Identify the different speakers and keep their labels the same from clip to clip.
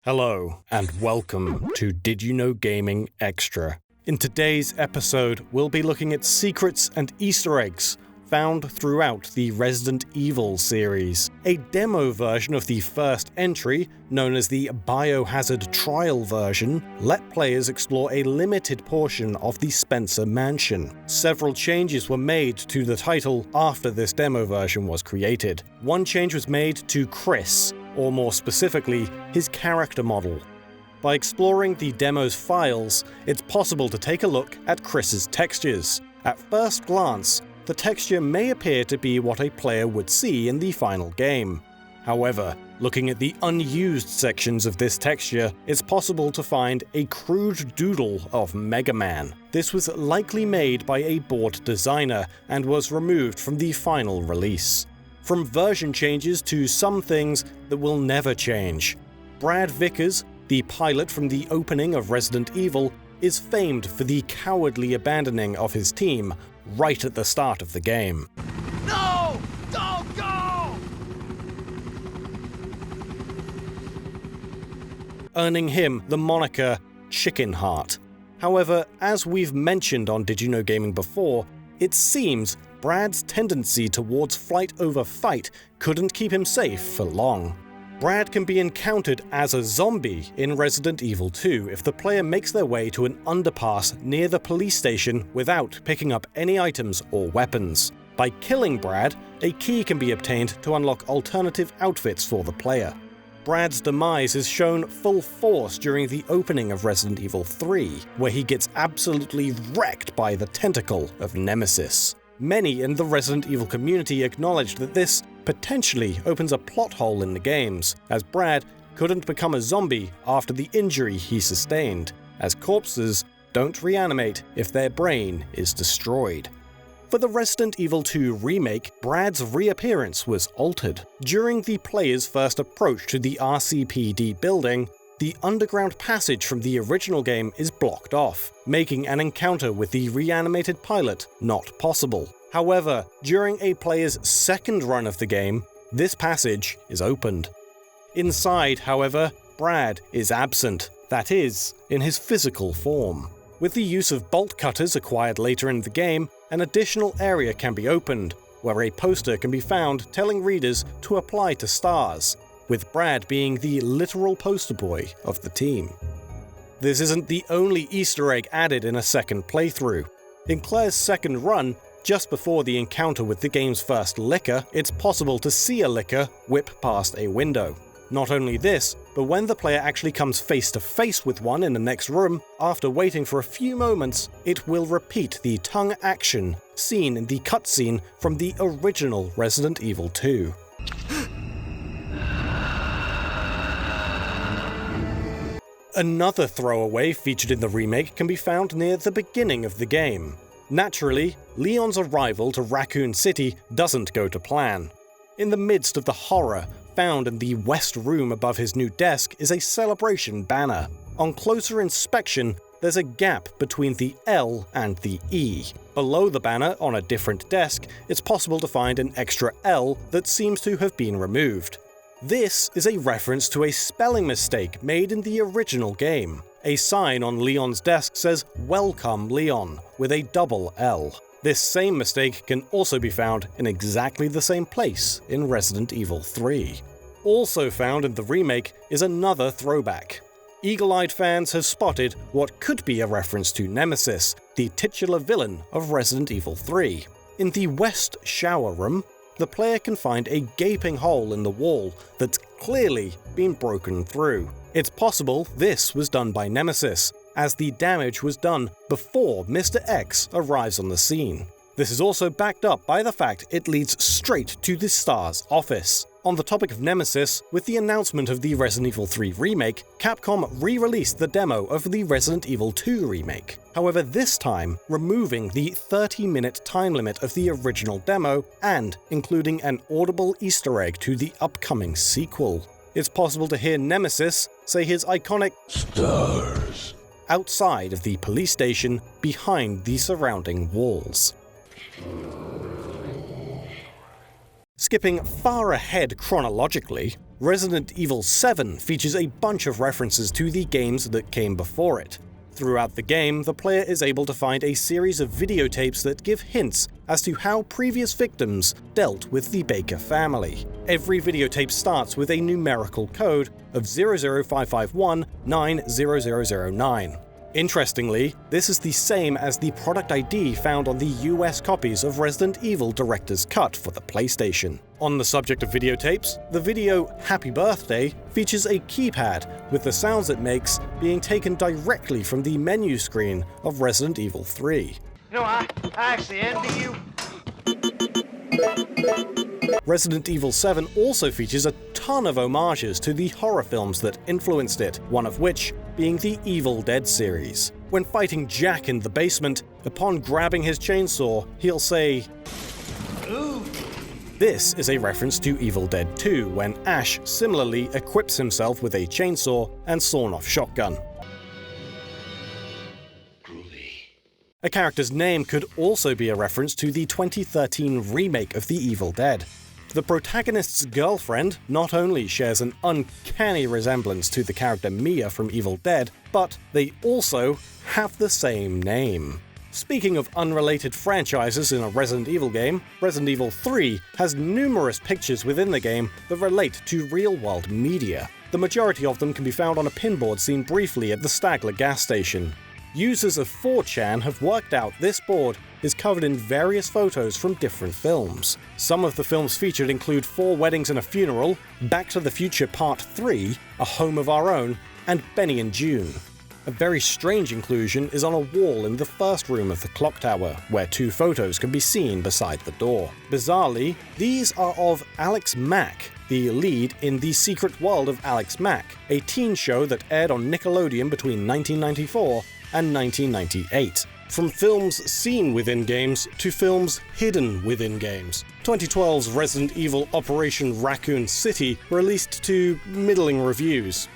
Speaker 1: Hello, and welcome to Did You Know Gaming Extra. In today's episode, we'll be looking at secrets and Easter eggs found throughout the Resident Evil series. A demo version of the first entry, known as the Biohazard trial version, let players explore a limited portion of the Spencer Mansion. Several changes were made to the title after this demo version was created. One change was made to Chris, or more specifically, his character model. By exploring the demo's files, it's possible to take a look at Chris's textures. At first glance, the texture may appear to be what a player would see in the final game. However, looking at the unused sections of this texture, it's possible to find a crude doodle of Mega Man. This was likely made by a bored designer and was removed from the final release. From version changes to some things that will never change. Brad Vickers, the pilot from the opening of Resident Evil, is famed for the cowardly abandoning of his team right at the start of the game.
Speaker 2: No! Don't go!
Speaker 1: Earning him the moniker Chicken Heart. However, as we've mentioned on Did You Know Gaming before, it seems Brad's tendency towards flight over fight couldn't keep him safe for long. Brad can be encountered as a zombie in Resident Evil 2 if the player makes their way to an underpass near the police station without picking up any items or weapons. By killing Brad, a key can be obtained to unlock alternative outfits for the player. Brad's demise is shown full force during the opening of Resident Evil 3, where he gets absolutely wrecked by the tentacle of Nemesis. Many in the Resident Evil community acknowledged that this potentially opens a plot hole in the games, as Brad couldn't become a zombie after the injury he sustained, as corpses don't reanimate if their brain is destroyed. For the Resident Evil 2 remake, Brad's reappearance was altered. During the player's first approach to the RCPD building, the underground passage from the original game is blocked off, making an encounter with the reanimated pilot not possible. However, during a player's second run of the game, this passage is opened. Inside, however, Brad is absent, that is, in his physical form. With the use of bolt cutters acquired later in the game, an additional area can be opened, where a poster can be found telling readers to apply to stars, with Brad being the literal poster boy of the team. This isn't the only Easter egg added in a second playthrough. In Claire's second run, just before the encounter with the game's first Licker, it's possible to see a Licker whip past a window. Not only this, but when the player actually comes face to face with one in the next room, after waiting for a few moments, it will repeat the tongue action seen in the cutscene from the original Resident Evil 2. Another throwaway featured in the remake can be found near the beginning of the game. Naturally, Leon's arrival to Raccoon City doesn't go to plan. In the midst of the horror, found in the west room above his new desk is a celebration banner. On closer inspection, there's a gap between the L and the E. Below the banner, on a different desk, it's possible to find an extra L that seems to have been removed. This is a reference to a spelling mistake made in the original game. A sign on Leon's desk says "Welcome Leon" with a double L. This same mistake can also be found in exactly the same place in Resident Evil 3. Also found in the remake is another throwback. Eagle-eyed fans have spotted what could be a reference to Nemesis, the titular villain of Resident Evil 3. In the West shower room, the player can find a gaping hole in the wall that's clearly been broken through. It's possible this was done by Nemesis, as the damage was done before Mr. X arrives on the scene. This is also backed up by the fact it leads straight to the Star's office. On the topic of Nemesis, with the announcement of the Resident Evil 3 remake, Capcom re-released the demo of the Resident Evil 2 remake. However, this time removing the 30-minute time limit of the original demo and including an audible Easter egg to the upcoming sequel. It's possible to hear Nemesis say his iconic "Stars" outside of the police station behind the surrounding walls. Skipping far ahead chronologically, Resident Evil 7 features a bunch of references to the games that came before it. Throughout the game, the player is able to find a series of videotapes that give hints as to how previous victims dealt with the Baker family. Every videotape starts with a numerical code of 00551-90009. Interestingly, this is the same as the product ID found on the US copies of Resident Evil Director's Cut for the PlayStation. On the subject of videotapes, the video Happy Birthday features a keypad, with the sounds it makes being taken directly from the menu screen of Resident Evil 3.
Speaker 2: You know, I actually envy you.
Speaker 1: Resident Evil 7 also features a ton of homages to the horror films that influenced it, one of which being the Evil Dead series. When fighting Jack in the basement, upon grabbing his chainsaw, he'll say,
Speaker 2: Ooh.
Speaker 1: This is a reference to Evil Dead 2, when Ash similarly equips himself with a chainsaw and sawn-off shotgun. A character's name could also be a reference to the 2013 remake of The Evil Dead. The protagonist's girlfriend not only shares an uncanny resemblance to the character Mia from Evil Dead, but they also have the same name. Speaking of unrelated franchises in a Resident Evil game, Resident Evil 3 has numerous pictures within the game that relate to real-world media. The majority of them can be found on a pinboard seen briefly at the Stagler gas station. Users of 4chan have worked out this board is covered in various photos from different films. Some of the films featured include 4 Weddings and a Funeral, Back to the Future Part 3, A Home of Our Own, and Benny and June. A very strange inclusion is on a wall in the first room of the clock tower, where 2 photos can be seen beside the door. Bizarrely, these are of Alex Mack, the lead in The Secret World of Alex Mack, a teen show that aired on Nickelodeon between 1994 and 1998. From films seen within games to films hidden within games. 2012's Resident Evil Operation Raccoon City released to middling reviews.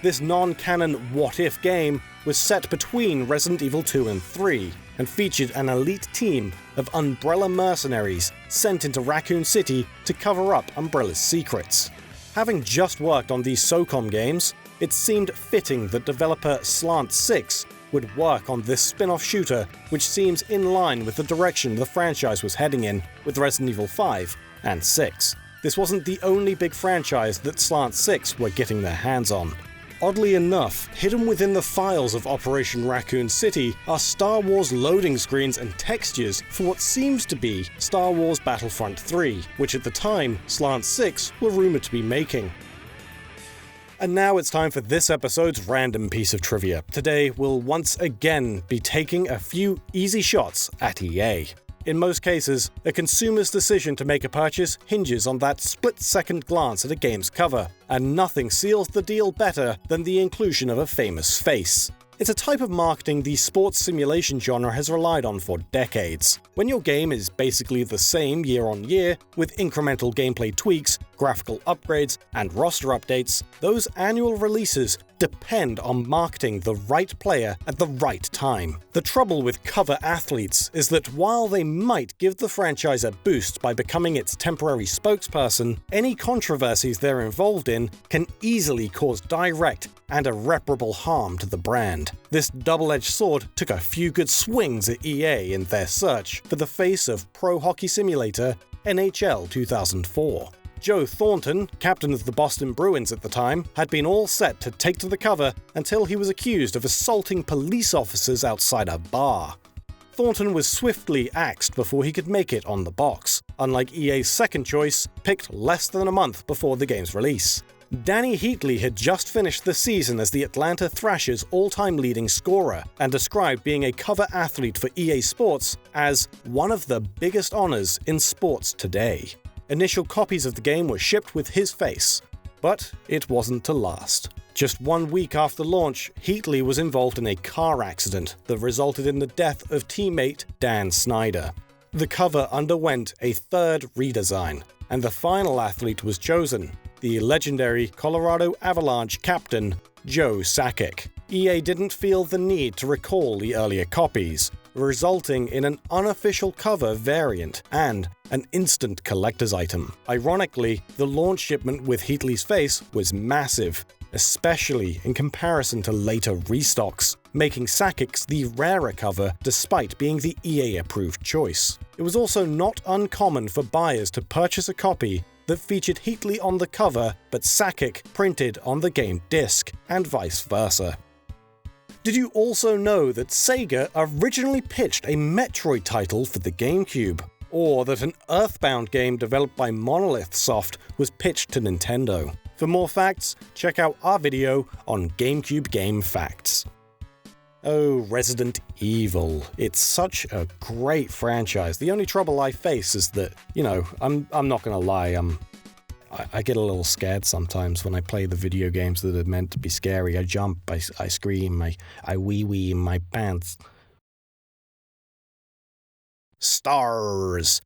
Speaker 1: This non-canon what-if game was set between Resident Evil 2 and 3, and featured an elite team of Umbrella mercenaries sent into Raccoon City to cover up Umbrella's secrets. Having just worked on these SOCOM games, it seemed fitting that developer Slant6 would work on this spin-off shooter, which seems in line with the direction the franchise was heading in with Resident Evil 5 and 6. This wasn't the only big franchise that Slant6 were getting their hands on. Oddly enough, hidden within the files of Operation Raccoon City are Star Wars loading screens and textures for what seems to be Star Wars Battlefront 3, which at the time Slant6 were rumored to be making. And now it's time for this episode's random piece of trivia. Today, we'll once again be taking a few easy shots at EA. In most cases, a consumer's decision to make a purchase hinges on that split-second glance at a game's cover, and nothing seals the deal better than the inclusion of a famous face. It's a type of marketing the sports simulation genre has relied on for decades. When your game is basically the same year on year, with incremental gameplay tweaks, graphical upgrades, and roster updates, those annual releases depend on marketing the right player at the right time. The trouble with cover athletes is that while they might give the franchise a boost by becoming its temporary spokesperson, any controversies they're involved in can easily cause direct and irreparable harm to the brand. This double-edged sword took a few good swings at EA in their search for the face of Pro Hockey Simulator NHL 2004. Joe Thornton, captain of the Boston Bruins at the time, had been all set to take to the cover until he was accused of assaulting police officers outside a bar. Thornton was swiftly axed before he could make it on the box, unlike EA's second choice, picked less than a month before the game's release. Danny Heatley had just finished the season as the Atlanta Thrashers' all-time leading scorer, and described being a cover athlete for EA Sports as one of the biggest honors in sports today. Initial copies of the game were shipped with his face, but it wasn't to last. Just 1 week after launch, Heatley was involved in a car accident that resulted in the death of teammate Dan Snyder. The cover underwent a third redesign, and the final athlete was chosen, the legendary Colorado Avalanche captain Joe Sakic. EA didn't feel the need to recall the earlier copies, resulting in an unofficial cover variant and an instant collector's item. Ironically, the launch shipment with Heatley's face was massive, especially in comparison to later restocks, making Sakic's the rarer cover despite being the EA-approved choice. It was also not uncommon for buyers to purchase a copy that featured Heatley on the cover but Sakic printed on the game disc, and vice versa. Did you also know that Sega originally pitched a Metroid title for the GameCube? Or that an Earthbound game developed by Monolith Soft was pitched to Nintendo? For more facts, check out our video on GameCube Game Facts. Oh, Resident Evil. It's such a great franchise. The only trouble I face is that, I'm not gonna lie, I get a little scared sometimes when I play the video games that are meant to be scary. I jump, I scream, I wee-wee in my pants. Stars.